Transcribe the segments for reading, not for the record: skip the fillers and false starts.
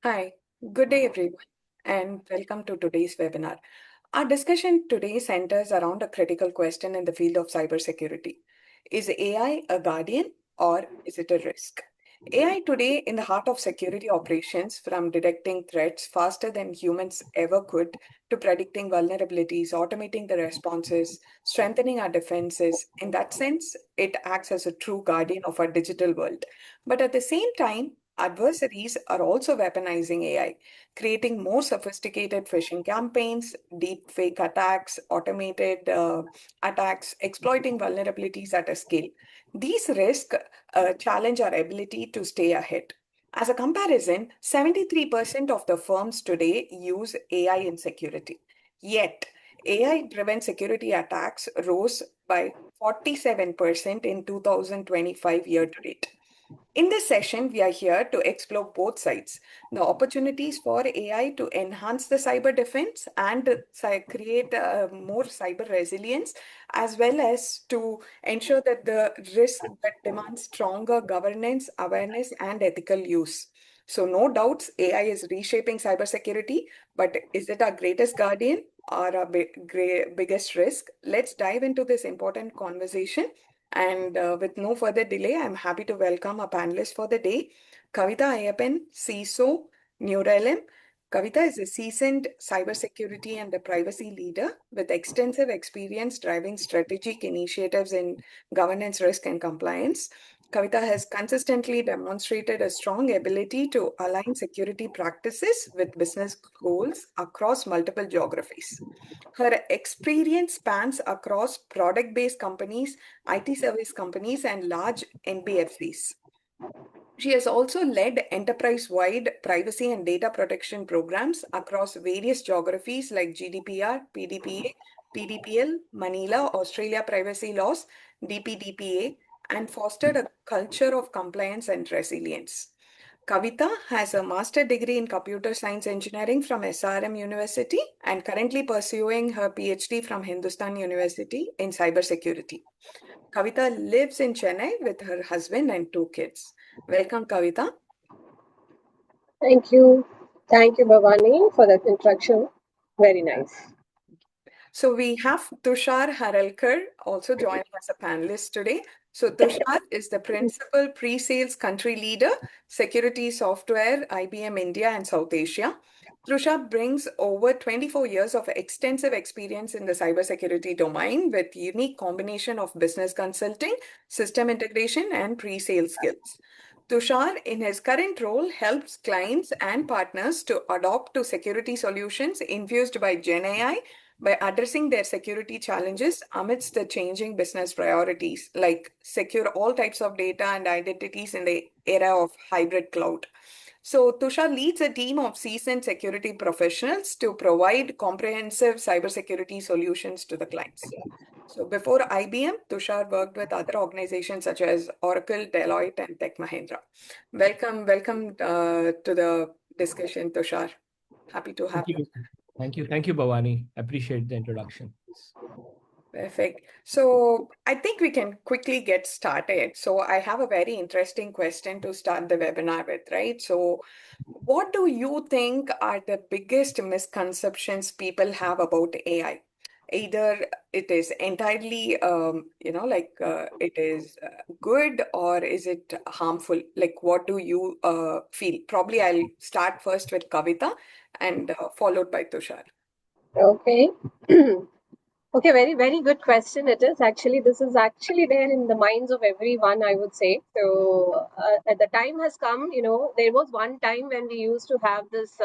Hi, good day everyone, and welcome to today's webinar. Our discussion today centers around a critical question in the field of cybersecurity. Is AI a guardian or is it a risk? AI today in the heart of security operations, from detecting threats faster than humans ever could to predicting vulnerabilities, automating the responses, strengthening our defenses. In that sense, it acts as a true guardian of our digital world. But at the same time, adversaries are also weaponizing AI, creating more sophisticated phishing campaigns, deep fake attacks, automated attacks, exploiting vulnerabilities at a scale. These risks challenge our ability to stay ahead. As a comparison, 73% of the firms today use AI in security. Yet, AI-driven security attacks rose by 47% in 2025 year to date. In this session, we are here to explore both sides, the opportunities for AI to enhance the cyber defense and create more cyber resilience, as well as to ensure that the risk that demands stronger governance, awareness, and ethical use. So, no doubts, AI is reshaping cybersecurity, but is it our greatest guardian or our biggest risk? Let's dive into this important conversation. And with no further delay, I'm happy to welcome our panelists for the day. Kavita Ayappan, CISO, Nurelm. Kavita is a seasoned cybersecurity and a privacy leader with extensive experience driving strategic initiatives in governance, risk, and compliance. Kavita has consistently demonstrated a strong ability to align security practices with business goals across multiple geographies. Her experience spans across product-based companies, IT service companies, and large NBFCs. She has also led enterprise-wide privacy and data protection programs across various geographies like GDPR, PDPA, PDPL, Manila, Australia privacy laws, DPDPA, and fostered a culture of compliance and resilience. Kavita has a master's degree in computer science engineering from SRM University and currently pursuing her PhD from Hindustan University in cybersecurity. Kavita lives in Chennai with her husband and two kids. Welcome, Kavita. Thank you. Thank you, Bhavani, for that introduction. Very nice. So we have Tushar Haralkar also joining as a panelist today. So Tushar is the principal pre-sales country leader, security software, IBM India and South Asia. Tushar brings over 24 years of extensive experience in the cybersecurity domain with unique combination of business consulting, system integration, and pre-sales skills. Tushar, in his current role, helps clients and partners to adopt to security solutions infused by Gen AI by addressing their security challenges amidst the changing business priorities, like secure all types of data and identities in the era of hybrid cloud. So, Tushar leads a team of seasoned security professionals to provide comprehensive cybersecurity solutions to the clients. So, before IBM, Tushar worked with other organizations such as Oracle, Deloitte, and Tech Mahindra. Welcome to the discussion, Tushar. Happy to have Thank you. Thank you, Bhavani. Appreciate the introduction. Perfect. So I think we can quickly get started. So I have a very interesting question to start the webinar with, right? So what do you think are the biggest misconceptions people have about AI? Either it is entirely, it is good, or is it harmful? Like, what do you feel? Probably I'll start first with Kavita and followed by Tushar. Okay. Okay, very, very good question. It is actually, this is actually there in the minds of everyone, I would say. So, the time has come, there was one time when we used to have this,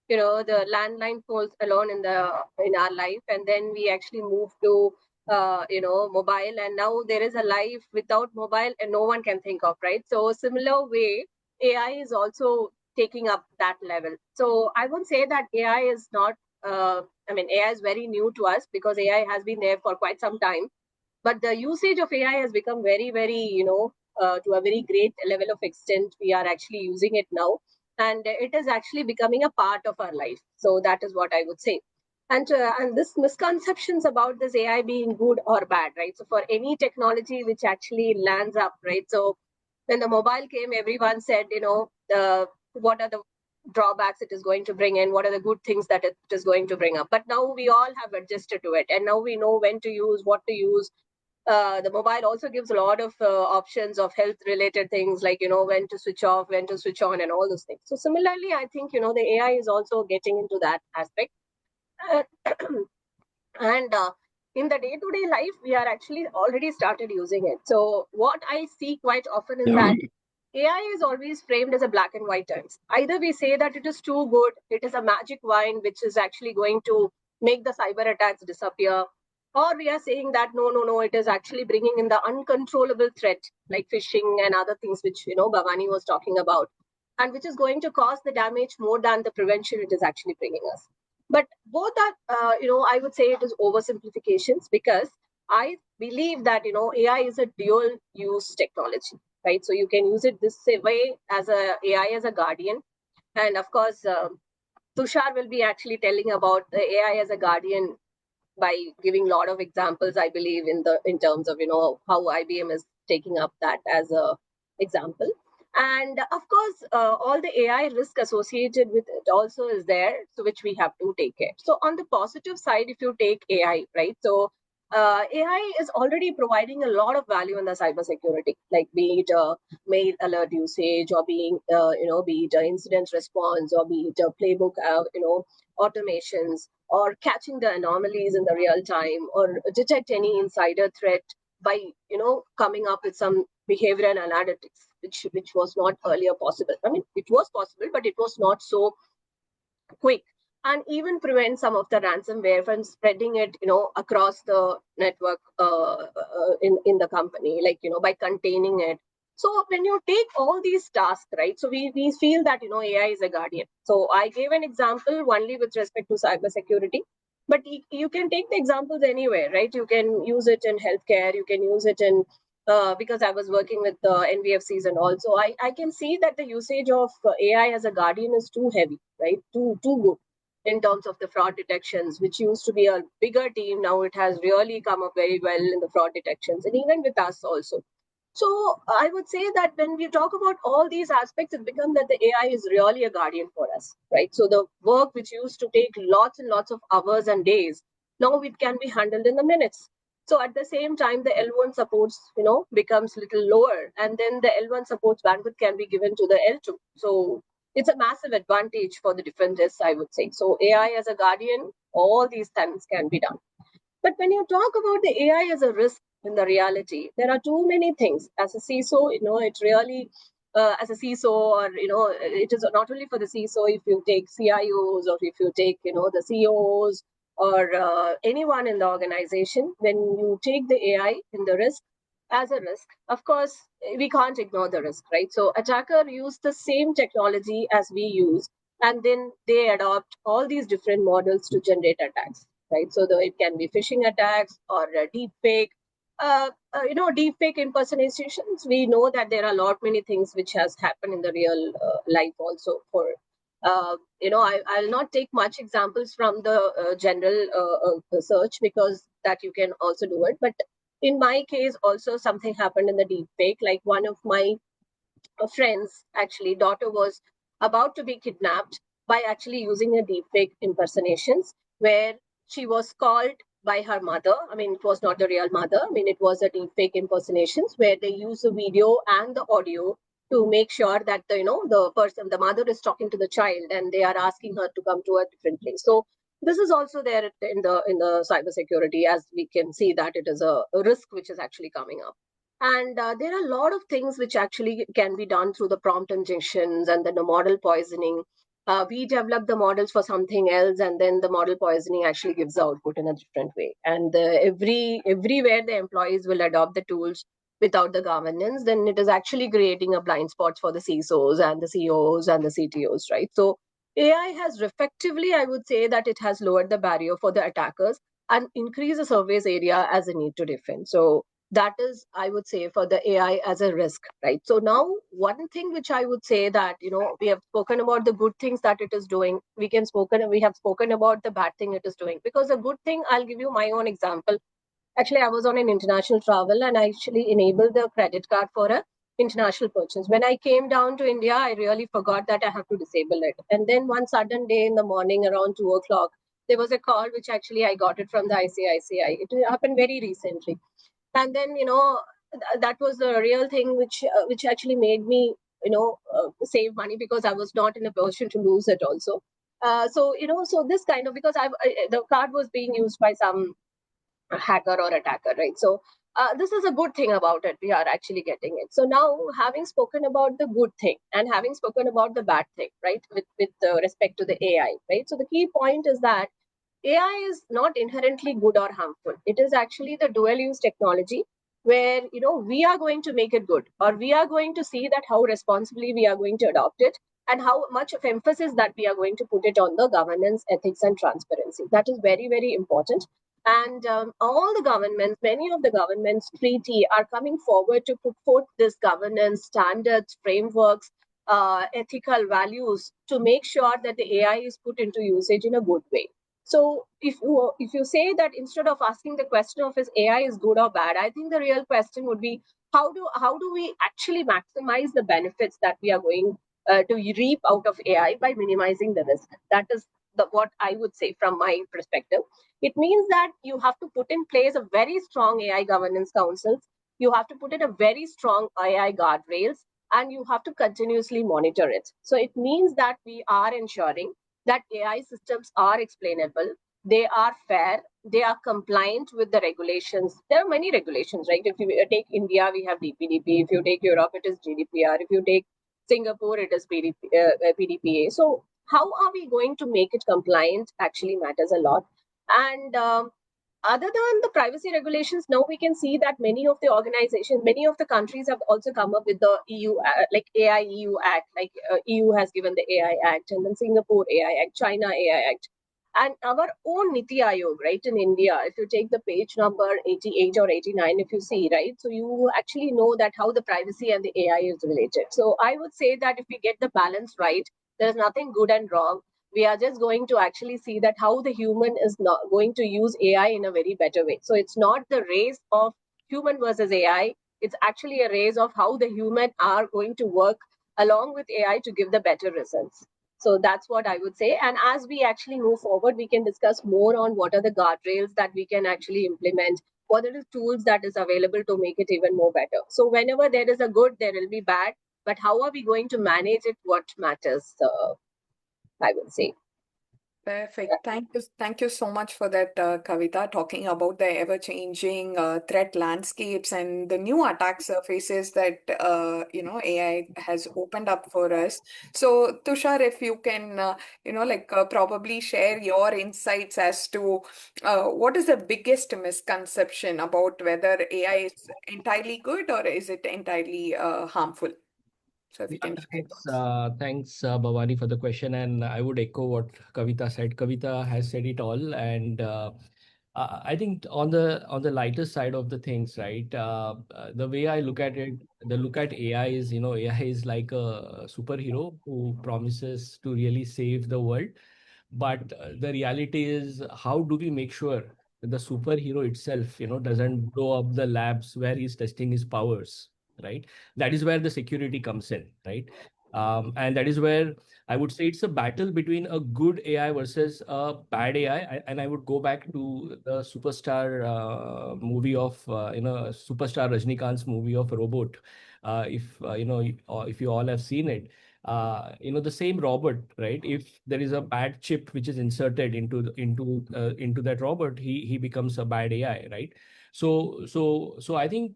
the landline phones alone in our life, and then we actually moved to, mobile, and now there is a life without mobile, and no one can think of, right? So, similar way, AI is also taking up that level. So, I won't say that AI is not. AI is very new to us because AI has been there for quite some time. But the usage of AI has become very, very, to a very great level of extent. We are actually using it now. And it is actually becoming a part of our life. So that is what I would say. And this misconceptions about this AI being good or bad, right? So for any technology which actually lands up, right? So when the mobile came, everyone said, what are the drawbacks it is going to bring in, what are the good things that it is going to bring up. But now we all have adjusted to it, and now we know when to use, what to use. The mobile also gives a lot of options of health related things, like when to switch off, when to switch on, and all those things. So similarly, I think the AI is also getting into that aspect. Uh, and in the day-to-day life, we are actually already started using it. So what I see quite often is that AI is always framed as a black and white terms. Either we say that it is too good, it is a magic wine which is actually going to make the cyber attacks disappear, or we are saying that no, no, no, it is actually bringing in the uncontrollable threat like phishing and other things which Bhavani was talking about, and which is going to cause the damage more than the prevention it is actually bringing us. But both are, I would say it is oversimplifications, because I believe that AI is a dual use technology, right? So you can use it this way as a AI as a guardian, and of course, Tushar will be actually telling about the AI as a guardian by giving a lot of examples, I believe, in terms of how IBM is taking up that as a example. And of course, all the AI risk associated with it also is there, so which we have to take care. So on the positive side, if you take AI, right? So AI is already providing a lot of value in the cybersecurity, like be it mail alert usage, or be it incident response, or be it a playbook, automations, or catching the anomalies in the real time, or detect any insider threat by coming up with some behavioral analytics, which was not earlier possible. I mean, it was possible, but it was not so quick. And even prevent some of the ransomware from spreading it across the network, in the company, like by containing it. So when you take all these tasks, right, so we feel that AI is a guardian. So I gave an example only with respect to cybersecurity, but you can take the examples anywhere, right? You can use it in healthcare, you can use it in because I was working with NBFCs and also, I can see that the usage of AI as a guardian is too heavy, right? Too good in terms of the fraud detections, which used to be a bigger team. Now it has really come up very well in the fraud detections, and even with us also. So I would say that when we talk about all these aspects, it becomes that the AI is really a guardian for us, right? So the work which used to take lots and lots of hours and days, now it can be handled in the minutes. So at the same time, the L1 supports, becomes little lower, and then the L1 supports bandwidth can be given to the L2. So it's a massive advantage for the defenders, I would say. So AI as a guardian, all these things can be done. But when you talk about the AI as a risk in the reality, there are too many things. As a CISO, it really, as a CISO, or, it is not only for the CISO, if you take CIOs, or if you take, the CEOs, or anyone in the organization, when you take the AI in the risk, as a risk, of course, we can't ignore the risk, right? So attacker use the same technology as we use, and then they adopt all these different models to generate attacks, right? So it can be phishing attacks or deep fake. Deep fake impersonations. We know that there are a lot many things which has happened in the real life also. For I'll not take much examples from the general search, because that you can also do it. But in my case, also something happened in the deep fake. Like one of my friends, actually, daughter was about to be kidnapped by actually using a deepfake impersonations, where she was called by her mother. I mean, it was not the real mother. I mean, it was a deepfake impersonations where they use the video and the audio to make sure that the mother is talking to the child, and they are asking her to come to a different place. So this is also there in the cybersecurity, as we can see that it is a risk which is actually coming up. And there are a lot of things which actually can be done through the prompt injections and then the model poisoning. We develop the models for something else, and then the model poisoning actually gives the output in a different way. And everywhere the employees will adopt the tools without the governance, then it is actually creating a blind spot for the CISOs and the CEOs and the CTOs, right? So AI has effectively, I would say that it has lowered the barrier for the attackers and increased the surface area as a need to defend. So that is, I would say, for the AI as a risk, right? So now one thing which I would say that we have spoken about the good things that it is doing. We have spoken about the bad thing it is doing, because a good thing, I'll give you my own example. Actually, I was on an international travel, and I actually enabled the credit card for a international purchase. When I came down to India, I really forgot that I have to disable it. And then one sudden day in the morning around 2 o'clock, there was a call which actually I got it from the ICICI. It happened very recently. And then, that was the real thing which actually made me, save money, because I was not in a position to lose it also. So this kind of, because the card was being used by some hacker or attacker, right? So this is a good thing about it. We are actually getting it. So now, having spoken about the good thing and having spoken about the bad thing, right, with respect to the AI, right? So the key point is that AI is not inherently good or harmful. It is actually the dual use technology where, we are going to make it good, or we are going to see that how responsibly we are going to adopt it, and how much of emphasis that we are going to put it on the governance, ethics, and transparency. That is very, very important. And all the governments, many of the governments treaty are coming forward to put forth this governance standards, frameworks, ethical values, to make sure that the AI is put into usage in a good way. So if you say that, instead of asking the question of is AI is good or bad, I think the real question would be, how do we actually maximize the benefits that we are going to reap out of AI by minimizing the risk? That is what I would say from my perspective. It means that you have to put in place a very strong AI governance councils. You have to put in a very strong AI guardrails, and you have to continuously monitor it. So it means that we are ensuring that AI systems are explainable, they are fair, they are compliant with the regulations. There are many regulations, right? If you take India, we have DPDP. If you take Europe, it is GDPR. If you take Singapore, it is PDPA. So how are we going to make it compliant actually matters a lot. And other than the privacy regulations, now we can see that many of the organizations, many of the countries have also come up with the EU, like AI EU Act, like EU has given the AI Act, and then Singapore AI Act, China AI Act, and our own Niti Aayog, right, in India. If you take the page number 88 or 89, if you see, right, so you actually know that how the privacy and the AI is related. So I would say that if we get the balance right, there's nothing good and wrong. We are just going to actually see that how the human is not going to use AI in a very better way. So it's not the race of human versus AI. It's actually a race of how the human are going to work along with AI to give the better results. So that's what I would say. And as we actually move forward, we can discuss more on what are the guardrails that we can actually implement, what are the tools that is available to make it even more better. So whenever there is a good, there will be bad. But how are we going to manage it? What matters, I would say. Perfect. Thank you so much for that, Kavita, talking about the ever-changing threat landscapes and the new attack surfaces that AI has opened up for us. So, Tushar, if you can, probably share your insights as to what is the biggest misconception about whether AI is entirely good or is it entirely harmful? So, if you Yeah, can share thanks, those. Bhavani, for the question. And I would echo what Kavita said. Kavita has said it all. And I think on the lighter side of the things, right? The way I look at it, the look at AI is, AI is like a superhero who promises to really save the world. But the reality is, how do we make sure that the superhero itself, doesn't blow up the labs where he's testing his powers, right? That is where the security comes in, right? And that is where I would say it's a battle between a good AI versus a bad AI. And I would go back to the superstar movie of, superstar Rajnikant's movie of Robot. If if you all have seen it, the same robot, right? If there is a bad chip which is inserted into that robot, he becomes a bad AI, right? So I think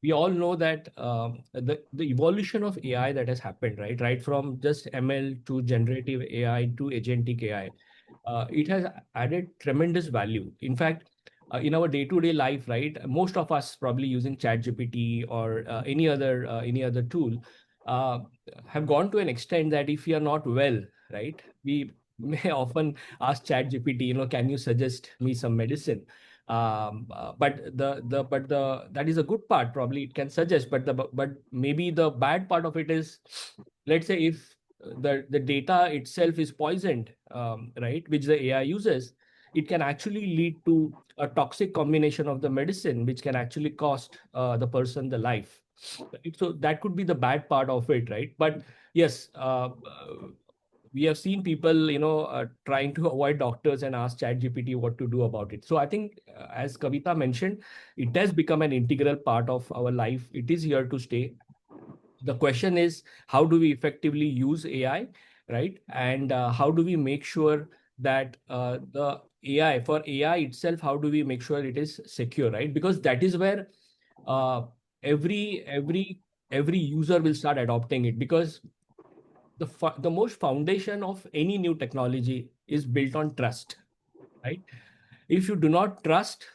we all know that the evolution of AI that has happened, right from just ML to generative AI to agentic AI, it has added tremendous value. In fact, in our day-to-day life, right, most of us probably using ChatGPT or any other tool, uh, have gone to an extent that if we are not well, right, we may often ask ChatGPT, can you suggest me some medicine? But the that is a good part. Probably it can suggest, but maybe the bad part of it is, let's say if the data itself is poisoned, right, which the AI uses, it can actually lead to a toxic combination of the medicine, which can actually cost the person the life. Right? So that could be the bad part of it, right? But yes, we have seen people, trying to avoid doctors and ask ChatGPT what to do about it. So I think, as Kavita mentioned, it has become an integral part of our life. It is here to stay. The question is, how do we effectively use AI, right? And how do we make sure that the for AI itself, how do we make sure it is secure, right? Because that is where uh, every every every user will start adopting it, because the most foundation of any new technology is built on trust, right? If you do not trust,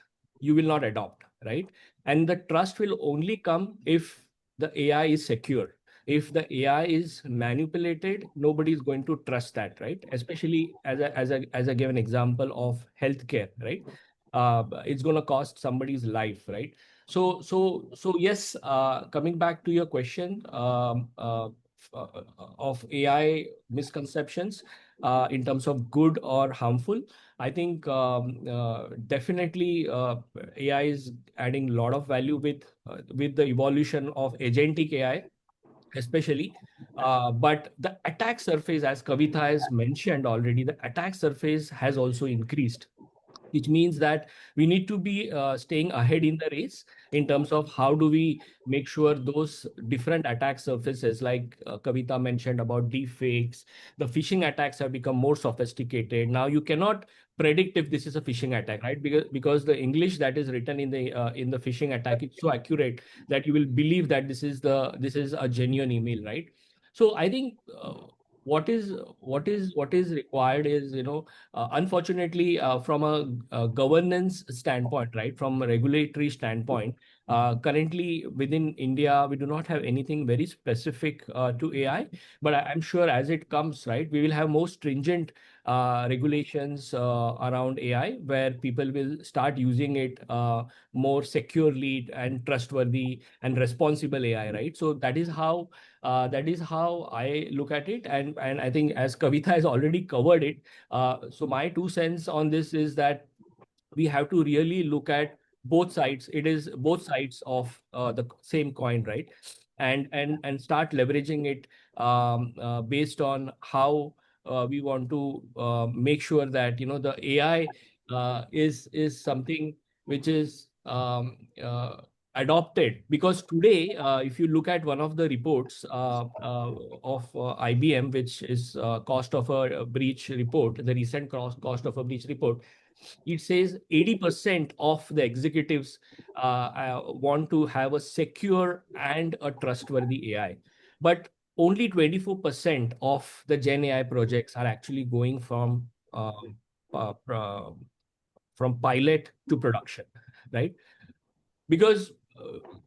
you will not adopt, right? And the trust will only come if the AI is secure. If the AI is manipulated, nobody is going to trust that, right? Especially as a given example of healthcare, right? It's going to cost somebody's life, right? So yes, coming back to your question, of AI misconceptions, in terms of good or harmful, I think, definitely, AI is adding a lot of value with the evolution of agentic AI, especially. But the attack surface, as Kavita has mentioned already, the attack surface has also increased, which means that we need to be staying ahead in the race in terms of how do we make sure those different attack surfaces, like Kavita mentioned about deep fakes, the phishing attacks have become more sophisticated. Now you cannot predict if this is a phishing attack, right? Because the English that is written in the phishing attack is so accurate that you will believe that this is a genuine email, right? So I think, what is required is, unfortunately, from a governance standpoint, right, from a regulatory standpoint, currently within India, we do not have anything very specific to AI. But I'm sure as it comes, right, we will have more stringent regulations around AI, where people will start using it more securely and trustworthy and responsible AI, right? So that is how I look at it, and I think, as Kavita has already covered it, so my 2 cents on this is that we have to really look at both sides. It is both sides of the same coin, right? And start leveraging it, based on how we want to make sure that, the AI is something which is adopted. Because today, if you look at one of the reports of IBM, which is cost of a breach report, the recent cost of a breach report, it says 80% of the executives want to have a secure and a trustworthy AI. But only 24% of the Gen AI projects are actually going uh, uh, from pilot to production, right? Because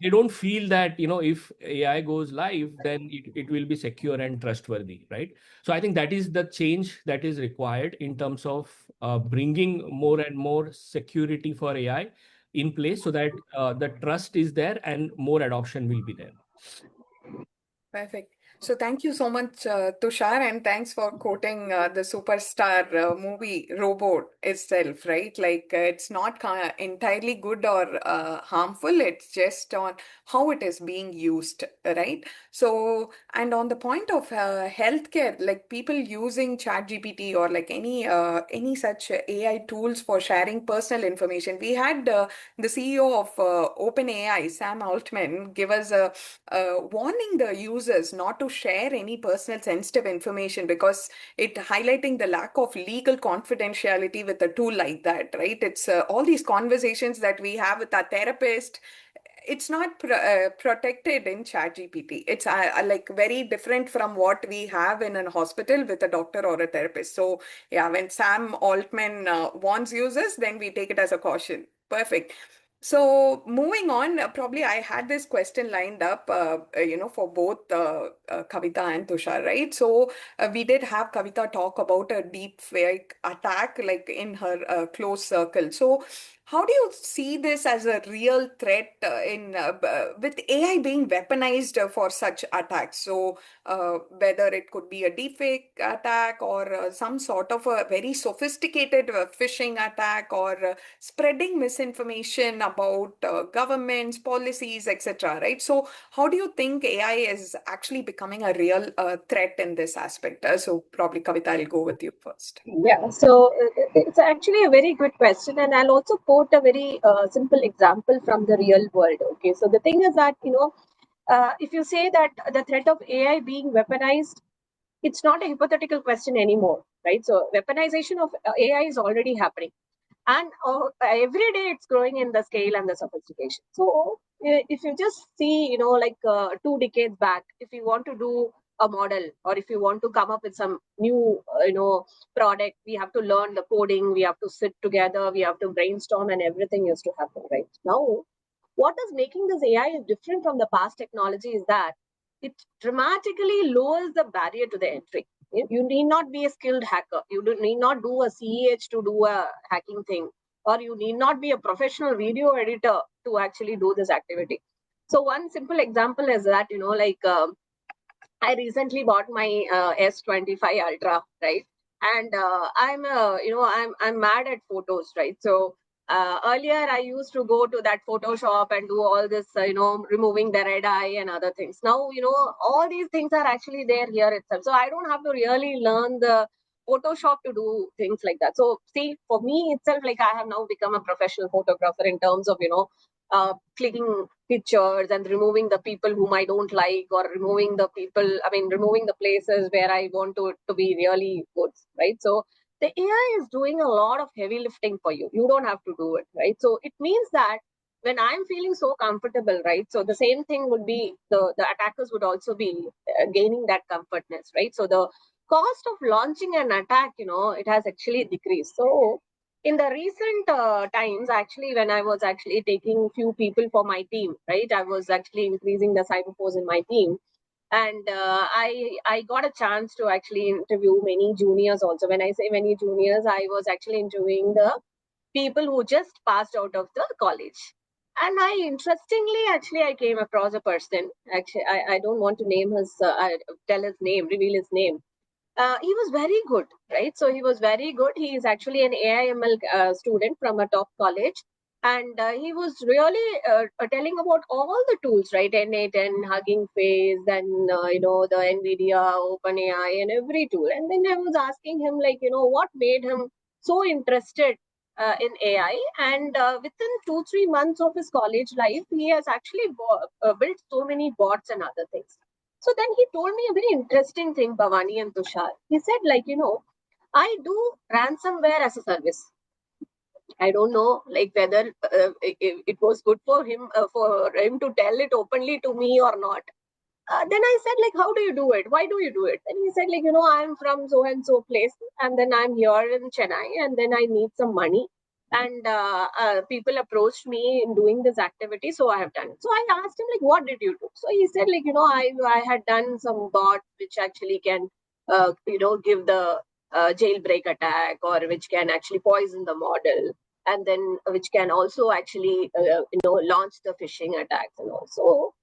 they don't feel that, if AI goes live, then it will be secure and trustworthy, right? So I think that is the change that is required in terms of bringing more and more security for AI in place, so that the trust is there and more adoption will be there. Perfect. So thank you so much, Tushar, and thanks for quoting the superstar movie Robot itself, right? Like it's not entirely good or harmful. It's just on how it is being used, right? So, and on the point of healthcare, like people using ChatGPT or like any such AI tools for sharing personal information. We had the CEO of OpenAI, Sam Altman, give us a warning the users not to share any personal sensitive information because it highlighting the lack of legal confidentiality with a tool like that, right? It's all these conversations that we have with our therapist. It's not protected in ChatGPT. It's like very different from what we have in a hospital with a doctor or a therapist. So yeah, when Sam Altman warns users, then we take it as a caution. Perfect. So moving on, probably I had this question lined up, for both Kavita and Tushar, right? So we did have Kavita talk about a deep fake attack, like in her close circle. So How do you see this as a real threat with AI being weaponized for such attacks? So, whether it could be a deepfake attack or some sort of a very sophisticated phishing attack or spreading misinformation about governments, policies, etc. Right? So, how do you think AI is actually becoming a real threat in this aspect? So, probably Kavita, I'll go with you first. Yeah, so it's actually a very good question, and I'll also quote a very simple example from the real world. Okay, so the thing is that, if you say that the threat of AI being weaponized, it's not a hypothetical question anymore, right? So weaponization of AI is already happening, and every day it's growing in the scale and the sophistication. So if you just see, 2 decades back, if you want to do a model, or if you want to come up with some new product, we have to learn the coding, we have to sit together, we have to brainstorm, and everything used to happen. Right now, what is making this AI different from the past technology is that it dramatically lowers the barrier to the entry. You need not be a skilled hacker. You need not do a CEH to do a hacking thing, or you need not be a professional video editor to actually do this activity. So one simple example is that, I recently bought my S25 Ultra, right? And I'm mad at photos, right? So earlier I used to go to that Photoshop and do all this, removing the red eye and other things. Now, all these things are actually there here itself. So I don't have to really learn the Photoshop to do things like that. So see, for me itself, like I have now become a professional photographer in terms of, clicking pictures and removing the people whom I don't like, or removing the places where I want to be really good, right? So the AI is doing a lot of heavy lifting for you. You don't have to do it, right? So it means that when I'm feeling so comfortable, right? So the same thing would be the attackers would also be gaining that comfortness, right? So the cost of launching an attack, it has actually decreased. So in the recent times, actually, when I was actually taking few people for my team, right, I was actually increasing the cyber force in my team, and I got a chance to actually interview many juniors also. When I say many juniors, I was actually interviewing the people who just passed out of the college. And I interestingly, actually, I came across a person. Actually, I don't want to name his, tell his name, reveal his name. He was very good, right? So he was very good. He is actually an AIML student from a top college. And he was really telling about all the tools, right? N8 Hugging Face, and, the NVIDIA, OpenAI, and every tool. And then I was asking him, like, what made him so interested in AI. And within 2-3 months of his college life, he has actually built so many bots and other things. So then he told me a very interesting thing, Bhavani and Tushar. He said, like, I do ransomware as a service. I don't know, like, whether it was good for him to tell it openly to me or not. Then I said, like, how do you do it? Why do you do it? And he said, like, I'm from so and so place, and then I'm here in Chennai, and then I need some money. And people approached me in doing this activity, so I have done it. So I asked him, like, what did you do? So he said, like, I had done some bot which actually can, give the jailbreak attack, or which can actually poison the model, and then which can also actually, launch the phishing attacks and all. So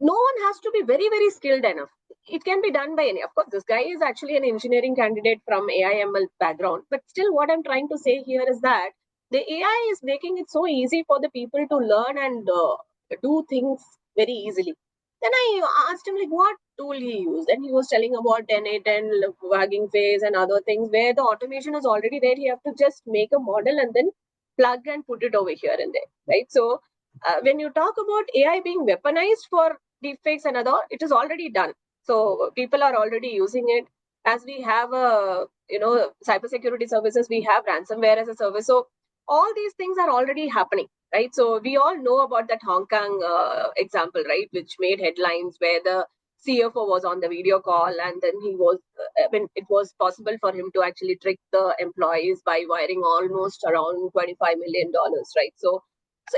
no one has to be very, very skilled enough. It can be done by any. Of course, this guy is actually an engineering candidate from AIML background. But still, what I'm trying to say here is that the AI is making it so easy for the people to learn and do things very easily. Then I asked him, like, what tool he used, and he was telling about 10A10, Wagging Face, and other things where the automation is already there. You have to just make a model and then plug and put it over here and there, right? So when you talk about AI being weaponized for deepfakes and other, it is already done. So people are already using it. As we have cybersecurity services, we have ransomware as a service. So all these things are already happening, right? So we all know about that Hong Kong example, right, which made headlines where the CFO was on the video call, and then he was, when it was possible for him to actually trick the employees by wiring almost around $25 million, right? So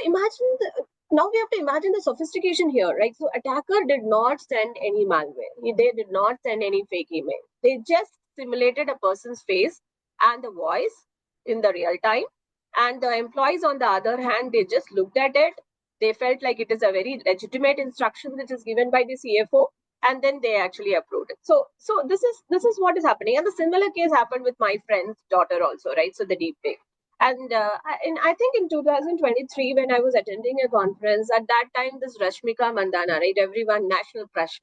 imagine now we have to imagine the sophistication here, right? So attacker did not send any malware. They did not send any fake email. They just simulated a person's face and the voice in the real time, And the employees, on the other hand, they just looked at it. They felt like it is a very legitimate instruction which is given by the CFO, and then they actually approved it. So this is what is happening. And the similar case happened with my friend's daughter also, right? So the deep fake. And I think in 2023, when I was attending a conference, at that time, this Rashmika Mandana, right, everyone, national crush,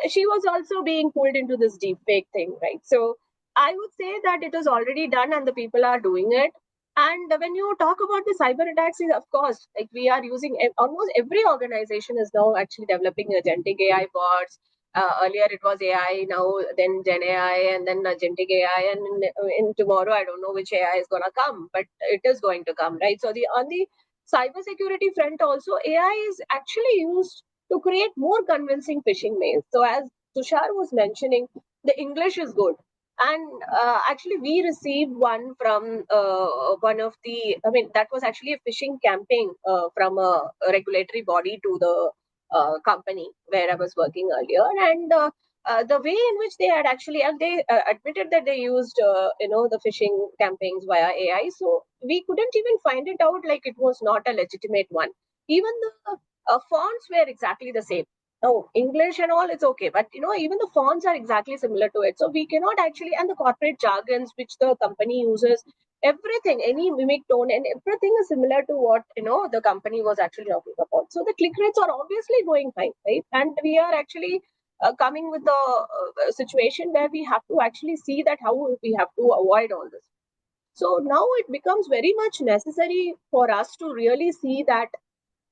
she was also being pulled into this deep fake thing, right? So I would say that it is already done and the people are doing it. And when you talk about the cyber attacks, of course, like we are using almost every organization is now actually developing agentic AI bots. Earlier it was AI, now then Gen AI, and then agentic AI, and in tomorrow I don't know which AI is gonna come, but it is going to come, right? So the on the cybersecurity front also, AI is actually used to create more convincing phishing mails. So as Tushar was mentioning, the English is good. And actually, we received one from one of the, I mean, that was actually a phishing campaign from a regulatory body to the company where I was working earlier. And the way in which they had actually, and they admitted that they used, the phishing campaigns via AI. So we couldn't even find it out like it was not a legitimate one. Even the fonts were exactly the same. Oh, English and all, it's okay. But, even the fonts are exactly similar to it. So we cannot actually, and the corporate jargons which the company uses, everything, any mimic tone and everything is similar to what, the company was actually talking about. So the click rates are obviously going high, right? And we are actually coming with a situation where we have to actually see that how we have to avoid all this. So now it becomes very much necessary for us to really see that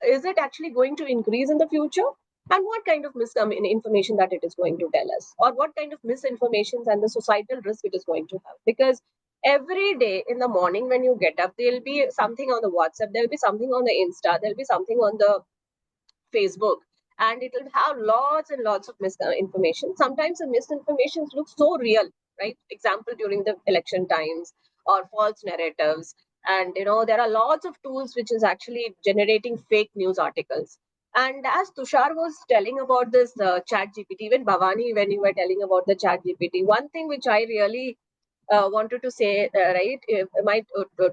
is it actually going to increase in the future, and what kind of misinformation that it is going to tell us, or what kind of misinformations and the societal risk it is going to have. Because every day in the morning when you get up, there'll be something on the WhatsApp, there'll be something on the Insta, there'll be something on the Facebook, and it will have lots and lots of misinformation. Sometimes the misinformation looks so real, right? Example, during the election times, or false narratives. And there are lots of tools which is actually generating fake news articles. And as Tushar was telling about this chat GPT, even Bhavani, when you were telling about the chat GPT, one thing which I really wanted to say, right? My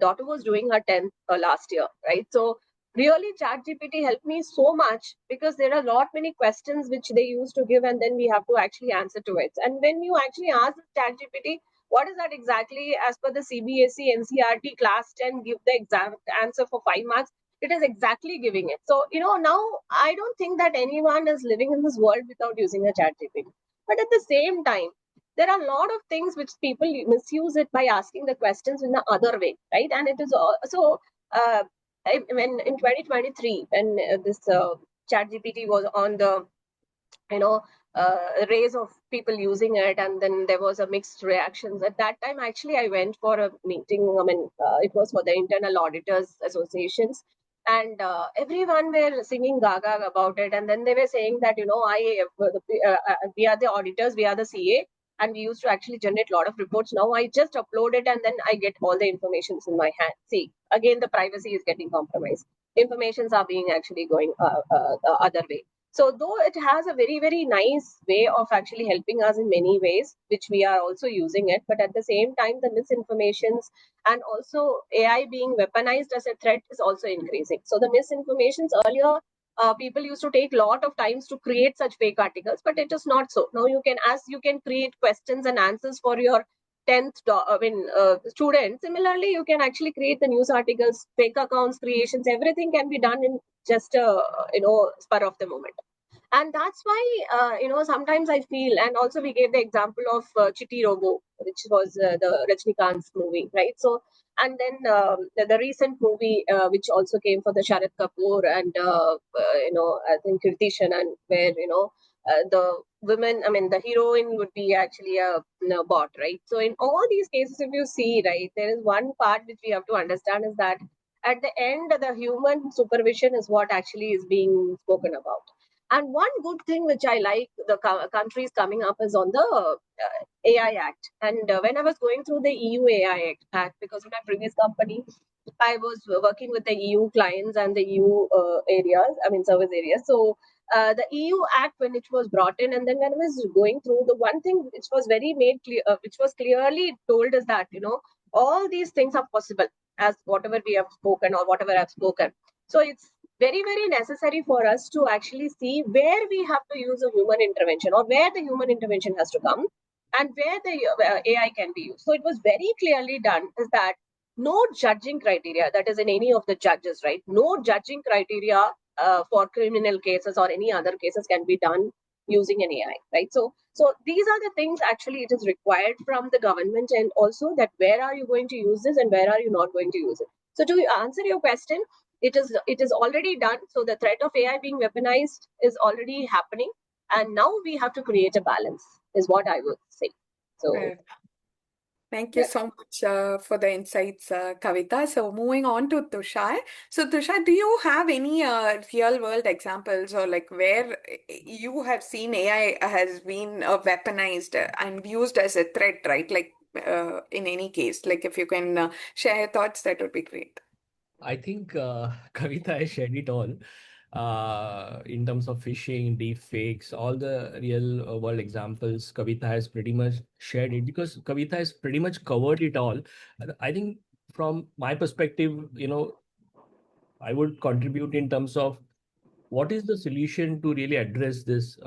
daughter was doing her 10th last year, right? So really, ChatGPT helped me so much because there are a lot many questions which they used to give, and then we have to actually answer to it. And when you actually ask ChatGPT, what is that exactly as per the CBSE NCRT class 10, give the exact answer for 5 marks. It is exactly giving it. So, now I don't think that anyone is living in this world without using a ChatGPT. But at the same time, there are a lot of things which people misuse it by asking the questions in the other way, right? And it is also when in 2023, when this chat GPT was on the you know rays of people using it, and then there was a mixed reactions. At that time, actually, I went for a meeting. I mean, it was for the internal auditors associations, and everyone were singing gaga about it. And then they were saying that, we are the auditors, we are the CA, and we used to actually generate a lot of reports. Now I just upload it and then I get all the informations in my hand. See, again, the privacy is getting compromised. Informations are being actually going the other way. So though it has a very, very nice way of actually helping us in many ways, which we are also using it, but at the same time, the misinformations and also AI being weaponized as a threat is also increasing. So the misinformations earlier, people used to take a lot of times to create such fake articles, but it is not so. Now you can create questions and answers for your 10th student. Similarly, you can actually create the news articles, fake accounts creations, everything can be done in just a spur of the moment. And that's why sometimes I feel, and also we gave the example of Chitti Robo, which was the Rajnikant's movie, right? So, and then the recent movie which also came for the Sharad Kapoor and I think Kriti Shannon, where the women, I mean, the heroine would be actually a bot, right? So in all these cases, if you see, right, there is one part which we have to understand is that at the end, the human supervision is what actually is being spoken about. And one good thing which I like the countries coming up is on the AI Act. And when I was going through the EU AI Act, because in my previous company, I was working with the EU clients and the EU areas, I mean, service areas. So the EU Act, when it was brought in, and then when I was going through, the one thing which was very made clear, which was clearly told is that, all these things are possible. as whatever we have spoken or whatever I've spoken. So it's very, very necessary for us to actually see where we have to use a human intervention or where the human intervention has to come and where the AI can be used. So it was very clearly done is that no judging criteria, that is in any of the judges, right? No judging criteria for criminal cases or any other cases can be done using an AI, right? So these are the things actually it is required from the government, and also that where are you going to use this and where are you not going to use it. So to answer your question, it is already done. So the threat of AI being weaponized is already happening, and now we have to create a balance, is what I would say. So Thank you yeah. so much for the insights, Kavita. So moving on to Tushar. So Tushar, do you have any real world examples or like where you have seen AI has been weaponized and used as a threat, right? Like in any case, like if you can share your thoughts, that would be great. I think Kavita has shared it all in terms of phishing, deep fakes, all the real world examples. Kavita has pretty much shared it because Kavita has pretty much covered it all. I think from my perspective, I would contribute in terms of what is the solution to really address this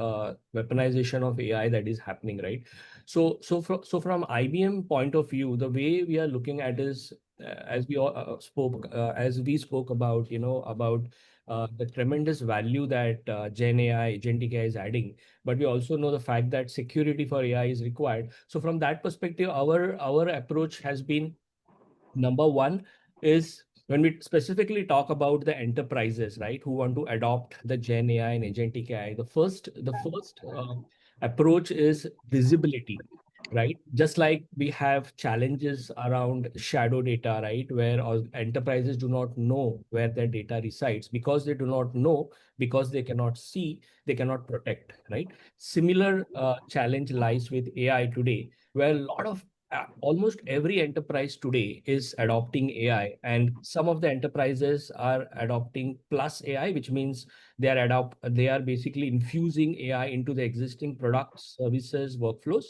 weaponization of AI that is happening, right? So from IBM point of view, the way we are looking at is as we all as we spoke about, about the tremendous value that Gen AI, Agentic AI is adding, but we also know the fact that security for AI is required. So from that perspective, our approach has been number one is when we specifically talk about the enterprises, right, who want to adopt the Gen AI and agentic AI, the first approach is visibility, right? Just like we have challenges around shadow data, right, where enterprises do not know where their data resides because they do not know, because they cannot see, they cannot protect, right? Similar challenge lies with AI today, where a lot of almost every enterprise today is adopting AI, and some of the enterprises are adopting plus AI, which means they are basically infusing AI into the existing products, services, workflows.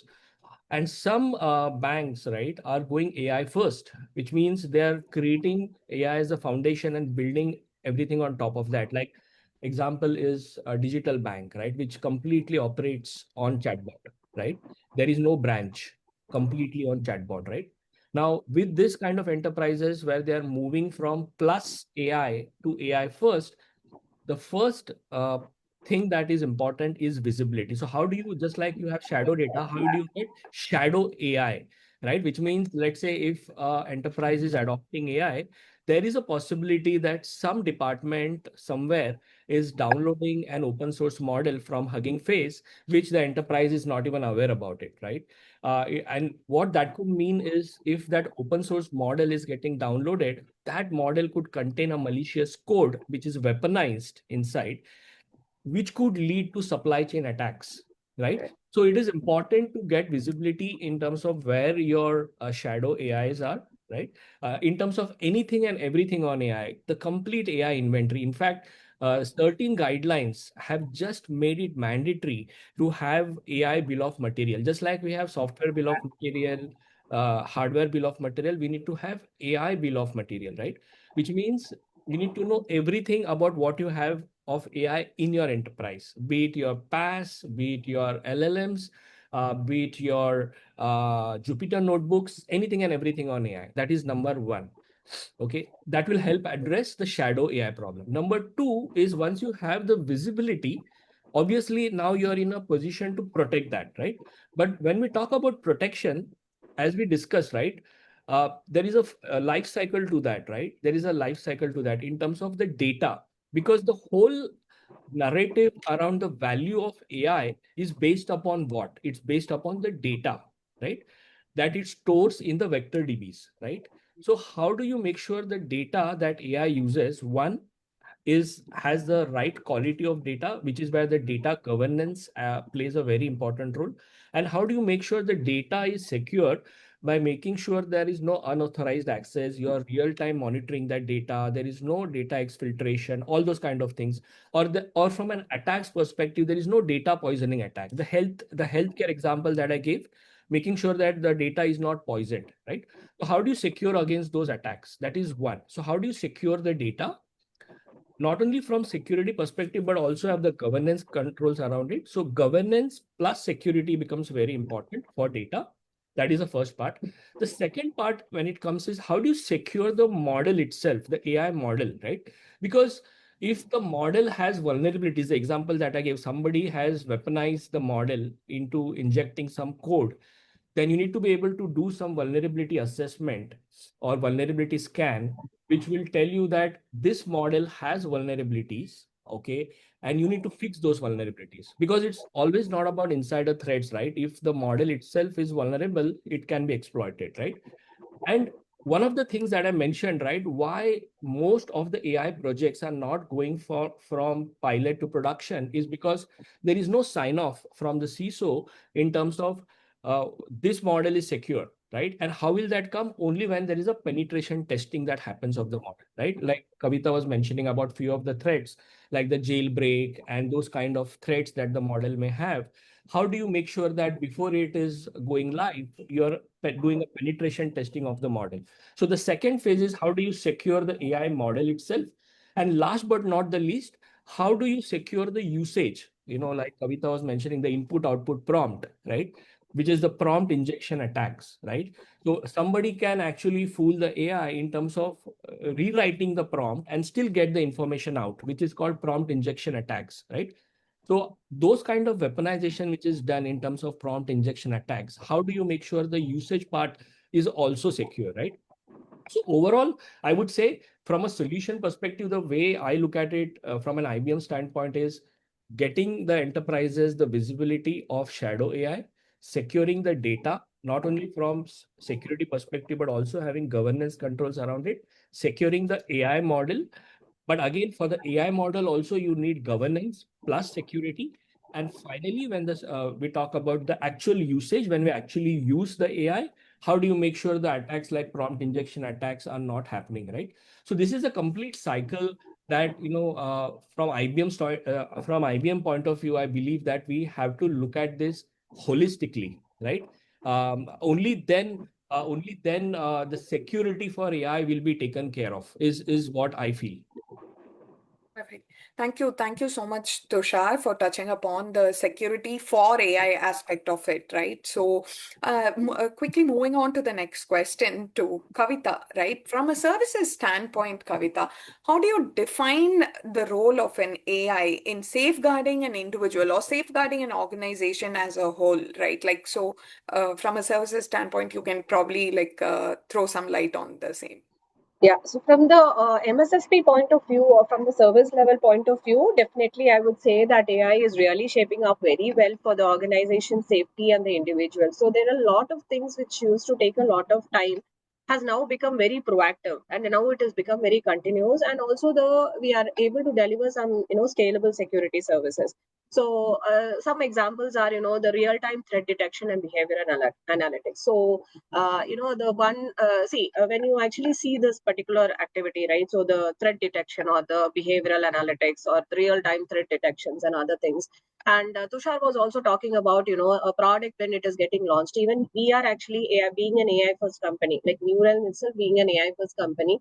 And some banks, right, are going AI first, which means they're creating AI as a foundation and building everything on top of that. Like example is a digital bank, right, which completely operates on chatbot, right? There is no branch, completely on chatbot, right? Now, with this kind of enterprises where they are moving from plus AI to AI first, the first thing that is important is visibility. So how do you, just like you have shadow data, how do you get shadow AI, right? Which means, let's say if enterprise is adopting AI, there is a possibility that some department somewhere is downloading an open source model from Hugging Face, which the enterprise is not even aware about it, right? And what that could mean is if that open source model is getting downloaded, that model could contain a malicious code which is weaponized inside, which could lead to supply chain attacks, right? So it is important to get visibility in terms of where your shadow AIs are, right? In terms of anything and everything on AI, the complete AI inventory. In fact, certain guidelines have just made it mandatory to have AI bill of material. Just like we have software bill of material, hardware bill of material, we need to have AI bill of material, right? Which means you need to know everything about what you have of AI in your enterprise, be it your PaaS, be it your LLMs, be it your Jupyter notebooks, anything and everything on AI. That is number one. Okay, that will help address the shadow AI problem. Number two is once you have the visibility, obviously now you're in a position to protect that, right? But when we talk about protection, as we discussed, right, there is a life cycle to that, right? There is a life cycle to that in terms of the data, because the whole narrative around the value of AI is based upon what? It's based upon the data, right? That it stores in the vector DBs, right? So how do you make sure the data that AI uses, one, has the right quality of data, which is where the data governance plays a very important role. And how do you make sure the data is secure? By making sure there is no unauthorized access, you're real-time monitoring that data, there is no data exfiltration, all those kind of things. Or from an attacks perspective, there is no data poisoning attack. The healthcare example that I gave, making sure that the data is not poisoned, right? So how do you secure against those attacks? That is one. So how do you secure the data? Not only from security perspective, but also have the governance controls around it. So governance plus security becomes very important for data. That is the first part. The second part when it comes is how do you secure the model itself, the AI model, right? Because if the model has vulnerabilities, the example that I gave, somebody has weaponized the model into injecting some code, then you need to be able to do some vulnerability assessment or vulnerability scan, which will tell you that this model has vulnerabilities, okay, and you need to fix those vulnerabilities, because it's always not about insider threats, right? If the model itself is vulnerable, it can be exploited, right? And one of the things that I mentioned, right, why most of the AI projects are not going for from pilot to production is because there is no sign off from the CISO in terms of this model is secure, right? And how will that come? Only when there is a penetration testing that happens of the model, right? Like Kavita was mentioning about few of the threats, like the jailbreak and those kind of threats that the model may have. How do you make sure that before it is going live, you're doing a penetration testing of the model? So the second phase is how do you secure the AI model itself? And last but not the least, how do you secure the usage? You know, like Kavita was mentioning, the input output prompt, right? Which is the prompt injection attacks, right? So somebody can actually fool the AI in terms of rewriting the prompt and still get the information out, which is called prompt injection attacks, right? So those kind of weaponization which is done in terms of prompt injection attacks, how do you make sure the usage part is also secure, right? So overall, I would say from a solution perspective, the way I look at it from an IBM standpoint is getting the enterprises the visibility of shadow AI, securing the data, not only from security perspective, but also having governance controls around it, securing the AI model. But again, for the AI model, also you need governance plus security. And finally, when we talk about the actual usage, when we actually use the AI, how do you make sure the attacks like prompt injection attacks are not happening, right? So this is a complete cycle that from IBM point of view, I believe that we have to look at this holistically, right? Only then the security for AI will be taken care of. Is what I feel. Perfect. Thank you. Thank you so much, Tushar, for touching upon the security for AI aspect of it, right? So, quickly moving on to the next question to Kavita, right? From a services standpoint, Kavita, how do you define the role of an AI in safeguarding an individual or safeguarding an organization as a whole, right? Like, so, from a services standpoint, you can probably throw some light on the same. Yeah, so from the MSSP point of view or from the service level point of view, definitely I would say that AI is really shaping up very well for the organization safety and the individual. So there are a lot of things which used to take a lot of time has now become very proactive, and now it has become very continuous, and also the we are able to deliver some scalable security services. So some examples are the real time threat detection and behavior analytics. So the one see when you actually see this particular activity, right? So the threat detection or the behavioral analytics or the real time threat detections and other things. And Tushar was also talking about a product when it is getting launched. Even we are actually being an AI first company, like Neural itself being an AI first company.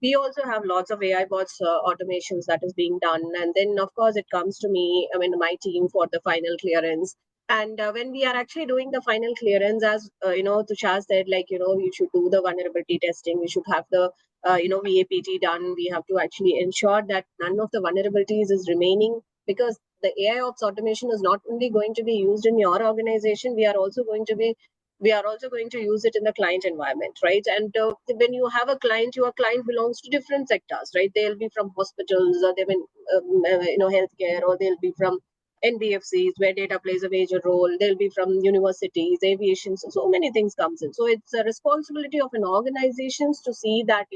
We also have lots of AI bots automations that is being done, and then of course it comes to me, I mean my team for the final clearance. And when we are actually doing the final clearance, as Tushar said, like we should do the vulnerability testing, we should have the VAPT done. We have to actually ensure that none of the vulnerabilities is remaining, because the AI ops automation is not only going to be used in your organization, we are also going to use it in the client environment, right? And when you have a client, your client belongs to different sectors, right? They'll be from hospitals, or they've been healthcare, or they'll be from NBFCs where data plays a major role. They'll be from universities, aviation. So many things comes in. So it's a responsibility of an organizations to see that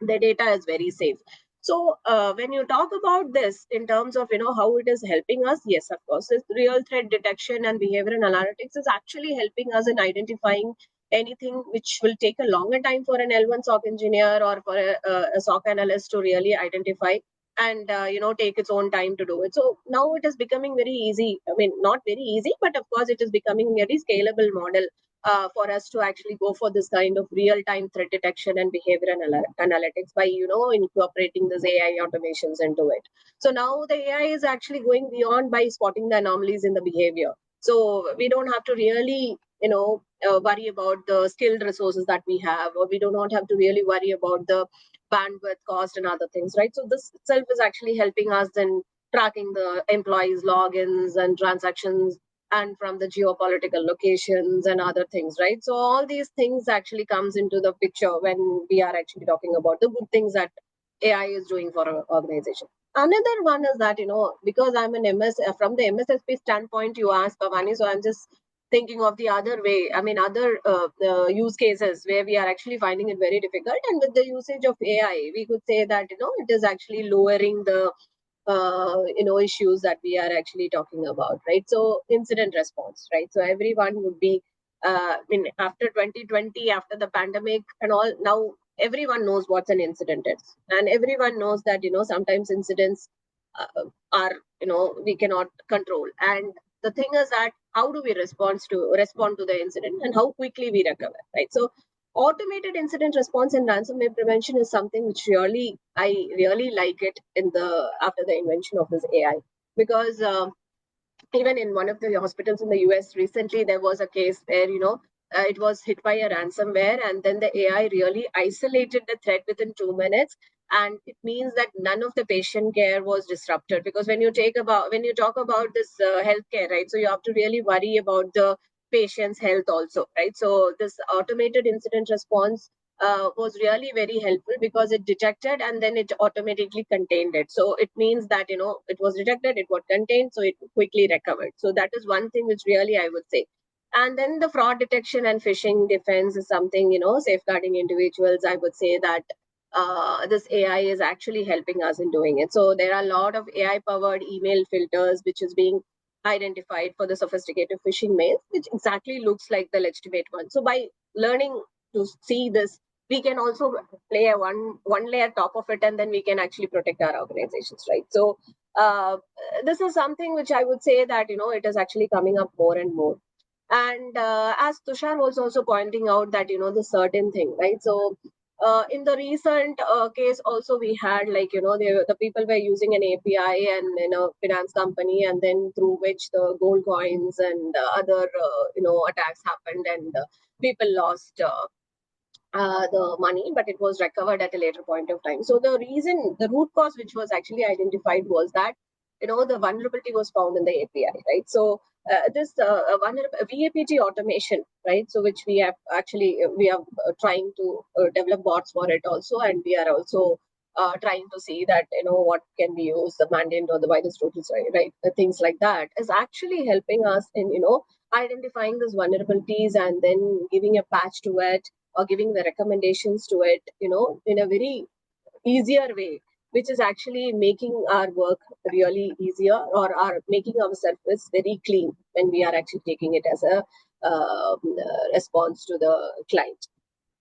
the data is very safe. So when you talk about this in terms of how it is helping us, yes, of course, this real threat detection and behavioral analytics is actually helping us in identifying anything which will take a longer time for an L1 SOC engineer or for a SOC analyst to really identify. and take its own time to do it. So now it is becoming very easy. I mean, not very easy, but of course it is becoming a very scalable model for us to actually go for this kind of real-time threat detection and behavior analytics by incorporating this AI automations into it. So now the AI is actually going beyond by spotting the anomalies in the behavior. So we don't have to really worry about the skilled resources that we have, or we do not have to really worry about the bandwidth cost and other things, right? So this itself is actually helping us in tracking the employees' logins and transactions, and from the geopolitical locations and other things, right? So all these things actually comes into the picture when we are actually talking about the good things that AI is doing for our organization. Another one is that, because I'm an MS, from the MSSP standpoint, you asked Pavani, so I'm just thinking of the other way. I mean, other use cases where we are actually finding it very difficult. And with the usage of AI, we could say that, it is actually lowering the issues that we are actually talking about, right? So incident response, right? So everyone would be after 2020, after the pandemic and all, now everyone knows what an incident is, and everyone knows that sometimes incidents are we cannot control. And the thing is that how do we respond to the incident, and how quickly we recover, right? So automated incident response and ransomware prevention is something which I really like it in the after the invention of this AI, because even in one of the hospitals in the US recently, there was a case where it was hit by a ransomware, and then the AI really isolated the threat within 2 minutes, and it means that none of the patient care was disrupted. Because when you talk about this healthcare, right, so you have to really worry about the patient's health also, right? So this automated incident response was really very helpful because it detected and then it automatically contained it. So it means that it was detected, it got contained, so it quickly recovered. So that is one thing which really I would say. And then the fraud detection and phishing defense is something, safeguarding individuals. I would say that this AI is actually helping us in doing it. So there are a lot of AI powered email filters which is being identified for the sophisticated phishing mails, which exactly looks like the legitimate one. So by learning to see this, we can also play a one layer top of it, and then we can actually protect our organizations, right? So this is something which I would say that it is actually coming up more and more. And as Tushar was also pointing out that the certain thing, right? So in the recent case also, we had like the people were using an API and finance company, and then through which the gold coins and other attacks happened, and people lost the money, but it was recovered at a later point of time. So the root cause which was actually identified was that the vulnerability was found in the API, right? So this VAPT automation, right? So which we have actually we are trying to develop bots for it also, and we are also trying to see that what can be used, the mandate or the virus totals, right? Things like that is actually helping us in identifying these vulnerabilities and then giving a patch to it, or giving the recommendations to it, in a very easier way, which is actually making our work really easier, or are making our surface very clean when we are actually taking it as a response to the client.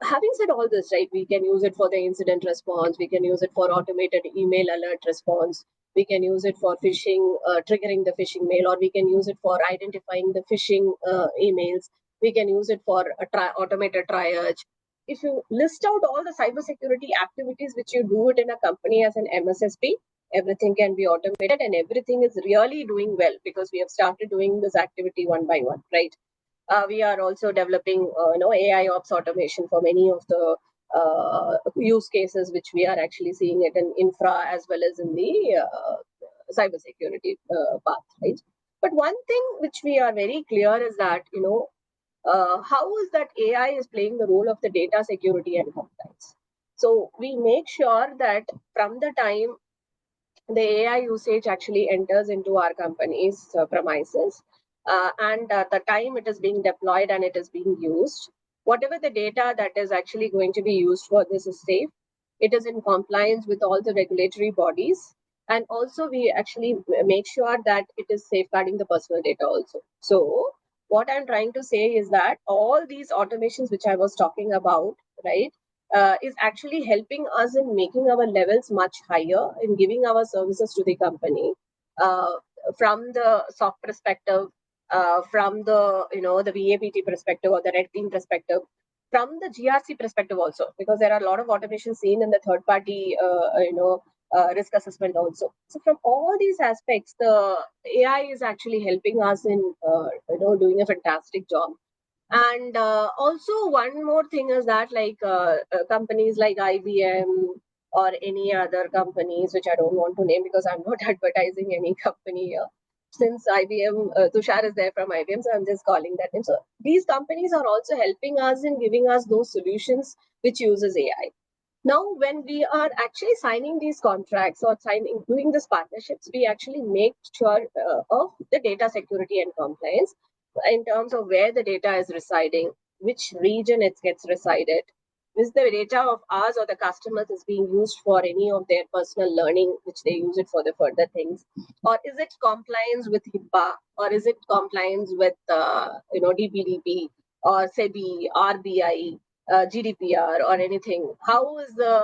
Having said all this, right, we can use it for the incident response, we can use it for automated email alert response, we can use it for phishing, triggering the phishing mail, or we can use it for identifying the phishing emails, we can use it for automated triage. If you list out all the cybersecurity activities which you do it in a company as an MSSP, everything can be automated, and everything is really doing well because we have started doing this activity one by one, right? We are also developing AI ops automation for many of the use cases which we are actually seeing it in infra as well as in the cybersecurity path, right? But one thing which we are very clear is that how is that AI is playing the role of the data security and compliance. So we make sure that from the time the AI usage actually enters into our company's premises, and the time it is being deployed and it is being used, whatever the data that is actually going to be used for this is safe. It is in compliance with all the regulatory bodies, and also we actually make sure that it is safeguarding the personal data also. So what I'm trying to say is that all these automations which I was talking about, right? is actually helping us in making our levels much higher in giving our services to the company uh, from the SOC perspective, from the the VAPT perspective or the red team perspective, from the GRC perspective also, because there are a lot of automation seen in the third party risk assessment also. So from all these aspects, the AI is actually helping us in doing a fantastic job. And also one more thing is that companies like IBM or any other companies, which I don't want to name because I'm not advertising any company here. Since IBM, Tushar is there from IBM, so I'm just calling that name. So these companies are also helping us in giving us those solutions which uses AI. Now, when we are actually signing these contracts or doing these partnerships, we actually make sure of the data security and compliance in terms of where the data is residing, which region it gets resided. Is the data of ours or the customers is being used for any of their personal learning, which they use it for the further things, or is it compliance with HIPAA, or is it compliance with DPDP or SEBI, RBI, GDPR or anything? How is the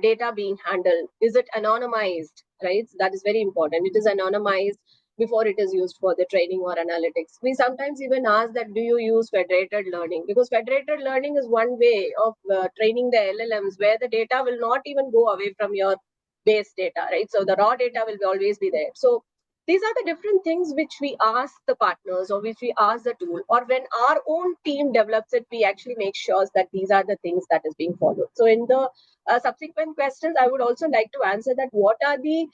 data being handled? Is it anonymized? Right, that is very important. It is anonymized before it is used for the training or analytics. We sometimes even ask that, do you use federated learning? Because federated learning is one way of training the LLMs where the data will not even go away from your base data, right? So the raw data will always be there. So these are the different things which we ask the partners or which we ask the tool, or when our own team develops it, we actually make sure that these are the things that is being followed. So in the subsequent questions, I would also like to answer that what are the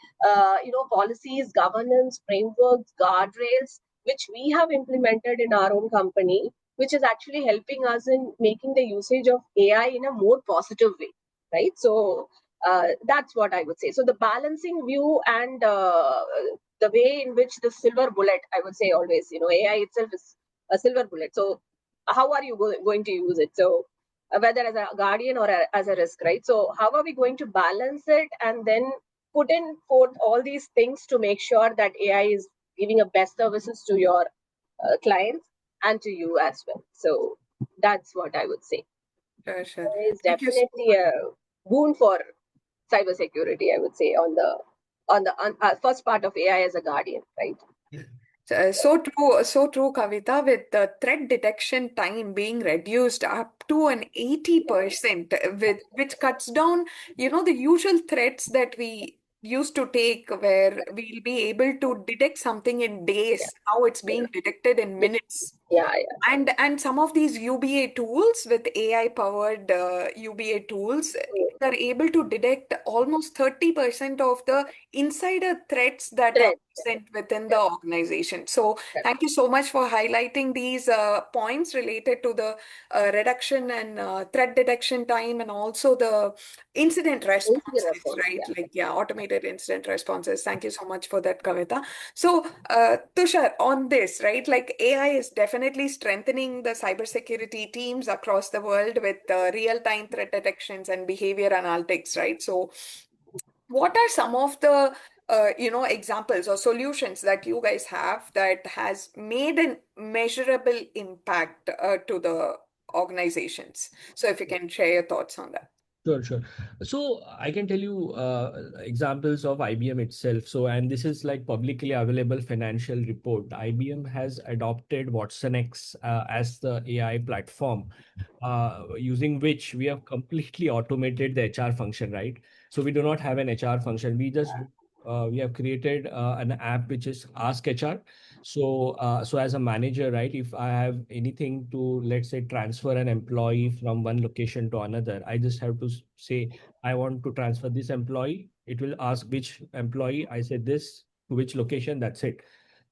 policies, governance, frameworks, guardrails which we have implemented in our own company, which is actually helping us in making the usage of AI in a more positive way, right? So that's what I would say. So the balancing view and the way in which the silver bullet, I would say always, AI itself is a silver bullet. So how are you going to use it? So whether as a guardian or as a risk, right? So how are we going to balance it and then put in forth all these things to make sure that AI is giving a best services to your clients and to you as well. So that's what I would say. Sure, sure. It's Thank you so definitely a boon for cybersecurity, I would say, on first part of AI as a guardian, right? So true, Kavita, with the threat detection time being reduced up to an 80%, with which cuts down, the usual threats that we used to take where we'll be able to detect something in Yeah, days. Now it's yeah, being detected in minutes. yeah, yeah. And some of these UBA tools with AI powered UBA tools, they're able to detect almost 30% of the insider threats that are Trend. present within the Yeah, organization. So yeah. thank you so much for highlighting these points related to the reduction and threat detection time, and also the incident Incident responses, response. right? Yeah. Like, yeah, automated incident responses. Thank you so much for that, Kavita. So, Tushar, on this, right, like AI is definitely strengthening the cybersecurity teams across the world with real-time threat detections and behavior analytics, right? So, what are some of the examples or solutions that you guys have that has made a measurable impact to the organizations? So, if you can share your thoughts on that. Sure, sure. So I can tell you examples of IBM itself. So, and this is like publicly available financial report. IBM has adopted Watson X as the AI platform, using which we have completely automated the HR function, right? So we do not have an HR function. We have created an app which is Ask HR. So as a manager, right, if I have anything to, let's say, transfer an employee from one location to another, I just have to say, I want to transfer this employee. It will ask which employee. I say this to which location. That's it.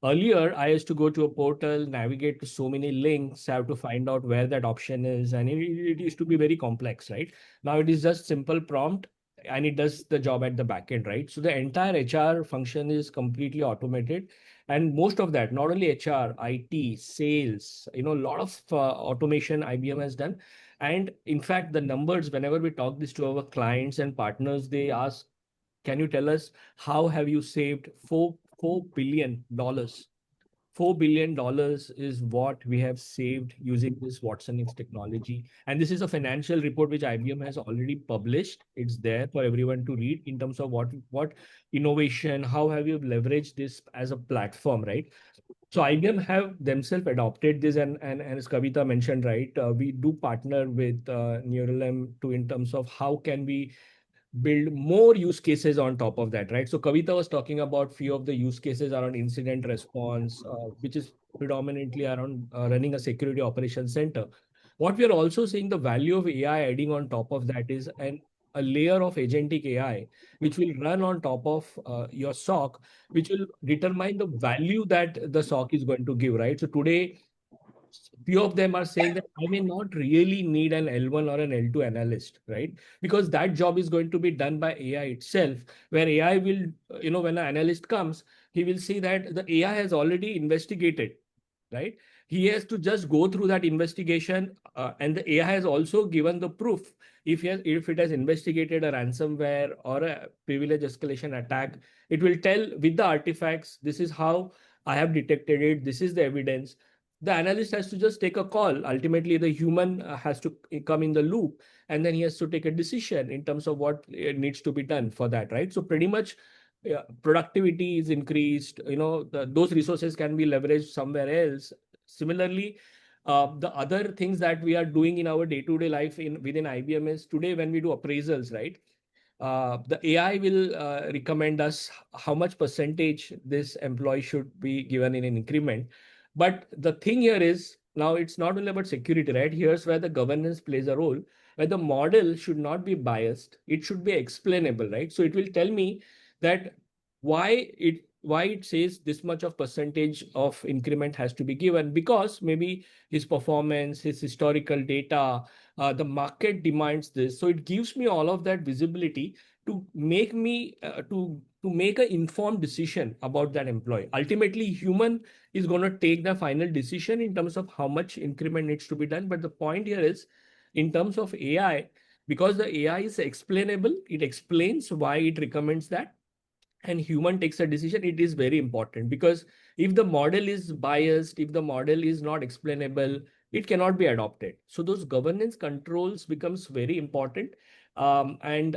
Earlier, I used to go to a portal, navigate to so many links, have to find out where that option is, and it used to be very complex, right? Now it is just simple prompt, and it does the job at the back end, right? So the entire HR function is completely automated, and most of that, not only HR, IT, sales, a lot of automation IBM has done. And in fact, the numbers, whenever we talk this to our clients and partners, they ask, can you tell us how have you saved $4 billion? $4 billion is what we have saved using this Watsonix technology. And this is a financial report which IBM has already published. It's there for everyone to read in terms of what innovation, how have you leveraged this as a platform, right? So IBM have themselves adopted this, and as Kavita mentioned, right, we do partner with Neuralem to in terms of how can we build more use cases on top of that, right? So Kavita was talking about few of the use cases around incident response, which is predominantly around running a security operations center. What we are also seeing the value of AI adding on top of that is a layer of agentic AI, which will run on top of your SOC, which will determine the value that the SOC is going to give, right? So today, few of them are saying that I may not really need an L1 or an L2 analyst, right? Because that job is going to be done by AI itself, where AI will, when an analyst comes, he will see that the AI has already investigated, right? He has to just go through that investigation, and the AI has also given the proof. If it has investigated a ransomware or a privilege escalation attack, it will tell with the artifacts, this is how I have detected it, this is the evidence. The analyst has to just take a call. Ultimately, the human has to come in the loop, and then he has to take a decision in terms of what needs to be done for that, right? So pretty much productivity is increased. Those resources can be leveraged somewhere else. Similarly, the other things that we are doing in our day-to-day life within IBM is today when we do appraisals, right? The AI will recommend us how much percentage this employee should be given in an increment. But the thing here is now it's not only about security, right? Here's where the governance plays a role, where the model should not be biased. It should be explainable, right? So it will tell me that why it says this much of percentage of increment has to be given, because maybe his performance, his historical data, the market demands this. So it gives me all of that visibility to make me to make an informed decision about that employee. Ultimately, human is going to take the final decision in terms of how much increment needs to be done. But the point here is, in terms of AI, because the AI is explainable, it explains why it recommends that, and human takes a decision. It is very important, because if the model is biased, if the model is not explainable, it cannot be adopted. So those governance controls becomes very important, and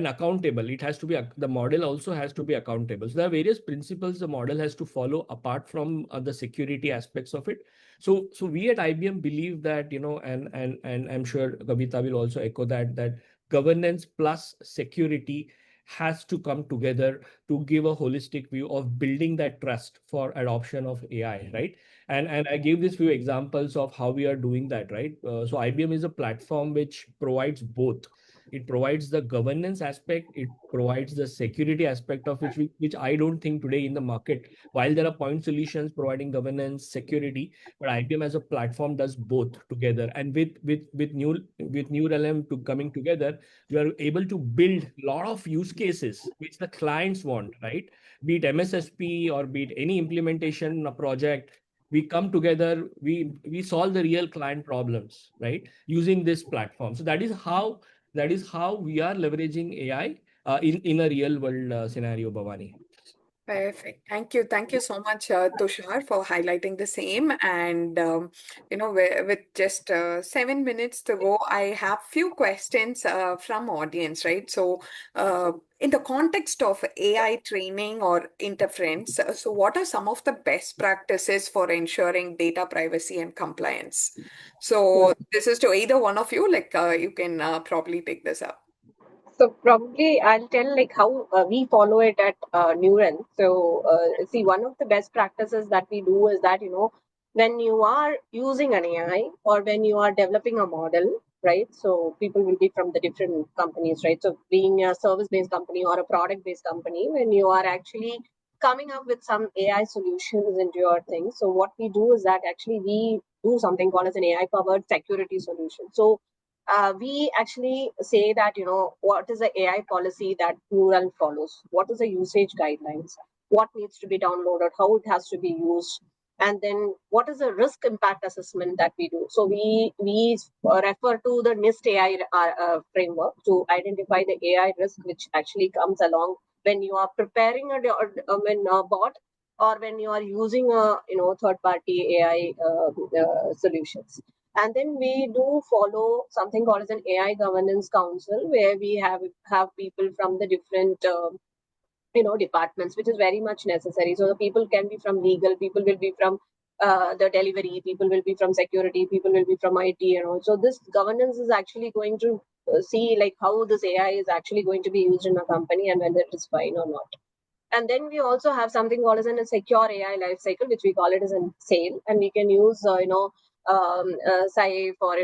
accountable. It has to be, the model also has to be accountable. So there are various principles the model has to follow apart from the security aspects of it. So we at IBM believe that, and I'm sure Kavita will also echo that governance plus security has to come together to give a holistic view of building that trust for adoption of AI, right? And I gave these few examples of how we are doing that, right? So IBM is a platform which provides both. It provides the governance aspect, it provides the security aspect of which I don't think today in the market. While there are point solutions providing governance, security, but IBM as a platform does both together. And with new LM to coming together, you are able to build a lot of use cases which the clients want, right? Be it MSSP or be it any implementation project, we come together, we solve the real client problems, right? Using this platform. So that is how we are leveraging AI in a real world scenario, Bhavani. Perfect. Thank you. Thank you so much, Tushar, for highlighting the same. And with just 7 minutes to go, I have few questions from audience, right? So, in the context of AI training or interference, so what are some of the best practices for ensuring data privacy and compliance? So, this is to either one of you. Like, you can probably take this up. So probably I'll tell like how we follow it at Neuron. So see, one of the best practices that we do is that when you are using an AI or when you are developing a model, right? So people will be from the different companies, right? So being a service-based company or a product-based company, when you are actually coming up with some AI solutions into your thing. So what we do is that actually we do something called as an AI-powered security solution. So we actually say that what is the AI policy that Neural follows, what is the usage guidelines, what needs to be downloaded, how it has to be used, and then what is the risk impact assessment that we do. So we refer to the NIST AI framework to identify the AI risk which actually comes along when you are preparing a bot or when you are using a third-party AI solutions. And then we do follow something called as an AI governance council, where we have people from the different departments, which is very much necessary. So the people can be from legal, people will be from the delivery, people will be from security, people will be from IT, and also this governance is actually going to see like how this AI is actually going to be used in a company and whether it is fine or not. And then we also have something called as a secure AI life cycle, which we call it as a SAIL, and we can use SAIF or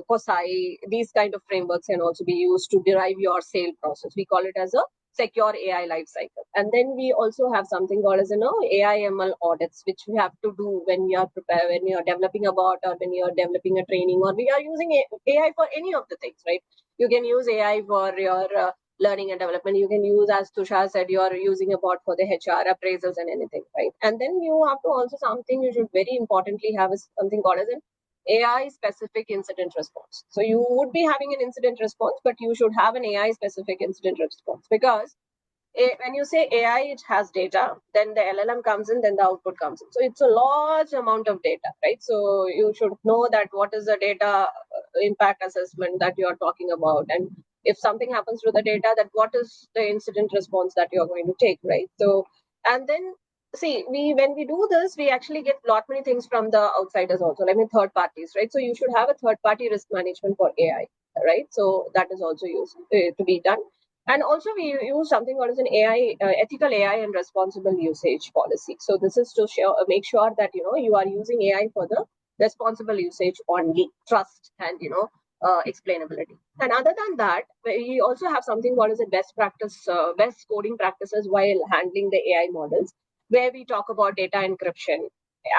COSAI. These kind of frameworks can also be used to derive your SAIL process. We call it as a secure AI life cycle. And then we also have something called as AI ML audits, which we have to do when we are when we are developing a bot, or when you are developing a training, or we are using AI for any of the things, right? You can use AI for your learning and development. You can use, as Tushar said, you are using a bot for the HR appraisals and anything, right? And then you have to also, something you should very importantly have is something called as an AI specific incident response. So you would be having an incident response, but you should have an AI specific incident response, because when you say AI, it has data, then the LLM comes in, then the output comes in. So it's a large amount of data, right? So you should know that what is the data impact assessment that you are talking about, and if something happens to the data, that what is the incident response that you're going to take, right? So, and then see, when we do this, we actually get lot many things from the outsiders also, I mean third parties, right? So you should have a third party risk management for AI, right? So that is also used to be done. And also we use something called as an AI, ethical AI and responsible usage policy. So this is to make sure that you are using AI for the responsible usage only, trust, and explainability. And other than that, we also have something called as a best coding practices while handling the AI models, where we talk about data encryption,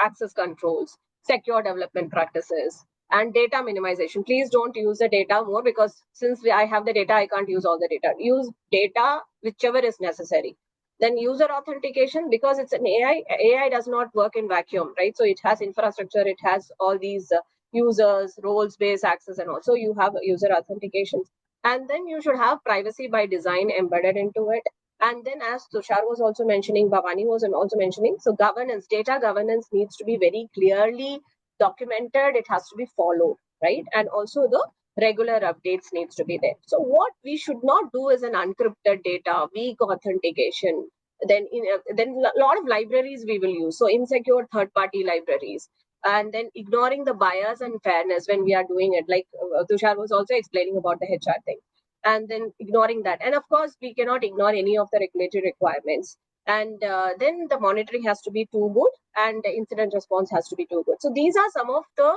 access controls, secure development practices, and data minimization. Please don't use the data more, because since I have the data, I can't use all the data. Use data whichever is necessary. Then user authentication, because it's an AI. AI does not work in vacuum, right? So it has infrastructure, it has all these users, roles-based access, and also you have user authentication. And then you should have privacy by design embedded into it. And then, as Tushar was also mentioning, Bhavani was also mentioning, so governance, data governance needs to be very clearly documented. It has to be followed, right? And also the regular updates needs to be there. So what we should not do is an unencrypted data, weak authentication. Then a lot of libraries we will use. So insecure third-party libraries, and then ignoring the bias and fairness when we are doing it. Like Tushar was also explaining about the HR thing, and then ignoring that. And of course, we cannot ignore any of the regulatory requirements. And then the monitoring has to be too good, and the incident response has to be too good. So these are some of the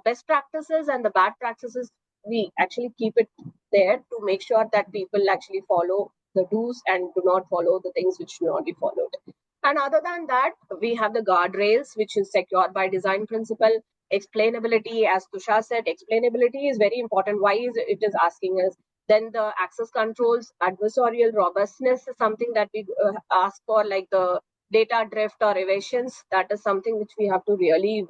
best practices and the bad practices. We actually keep it there to make sure that people actually follow the do's and do not follow the things which should not be followed. And other than that, we have the guardrails, which is secured by design principle. Explainability, as Tushar said, explainability is very important. Why is it asking us? Then the access controls, adversarial robustness is something that we ask for, like the data drift or evasions. That is something which we have to really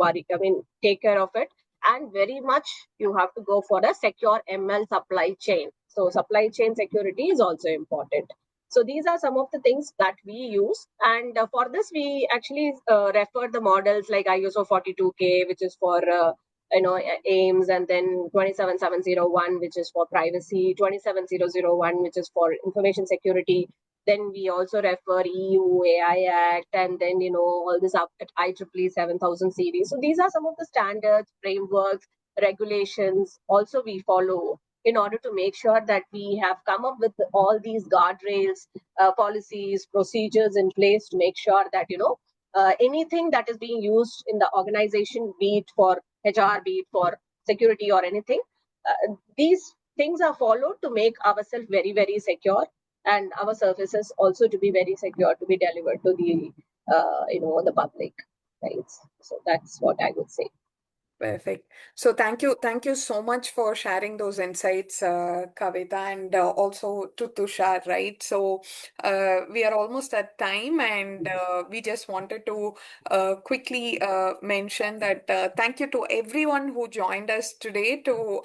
take care of it. And very much you have to go for a secure ML supply chain. So supply chain security is also important. So these are some of the things that we use. And for this, we actually refer the models like ISO 42K, which is for AIMS, and then 27701, which is for privacy, 27001, which is for information security. Then we also refer EU AI Act, and then all this up at IEEE 7000 series. So these are some of the standards, frameworks, regulations also we follow in order to make sure that we have come up with all these guardrails, policies, procedures in place to make sure that anything that is being used in the organization, be it for HR, be it for security or anything, these things are followed to make ourselves very, very secure, and our services also to be very secure to be delivered to the the public, right? So that's what I would say. Perfect. So thank you so much for sharing those insights, Kavita, and also to Tushar, right? So we are almost at time, and we just wanted to quickly mention that thank you to everyone who joined us today to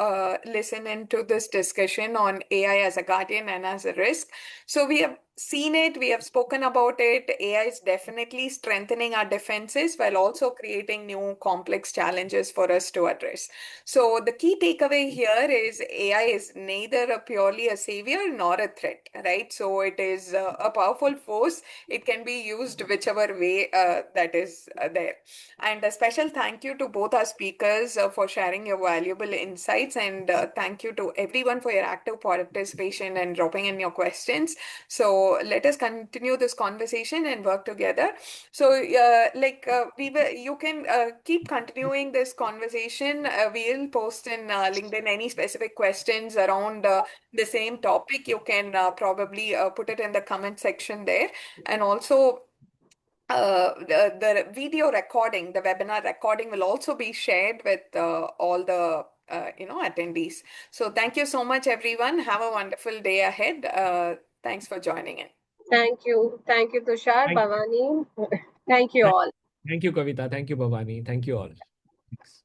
listen into this discussion on AI as a guardian and as a risk. So we have seen it, we have spoken about it. AI is definitely strengthening our defenses while also creating new complex challenges for us to address. So the key takeaway here is AI is neither purely a savior nor a threat, right? So it is a powerful force. It can be used whichever way that is there. And a special thank you to both our speakers for sharing your valuable insights, and thank you to everyone for your active participation and dropping in your questions. So let us continue this conversation and work together. So, you can keep continuing this conversation. We'll post in LinkedIn any specific questions around the same topic. You can probably put it in the comment section there, and also the video recording, the webinar recording will also be shared with all the attendees. So thank you so much, everyone. Have a wonderful day ahead. Thanks for joining in. Thank you. Thank you, Tushar, Thank, Bhavani. Thank you thank all. thank you, Kavita. Thank you, Bhavani. Thank you all. Thanks.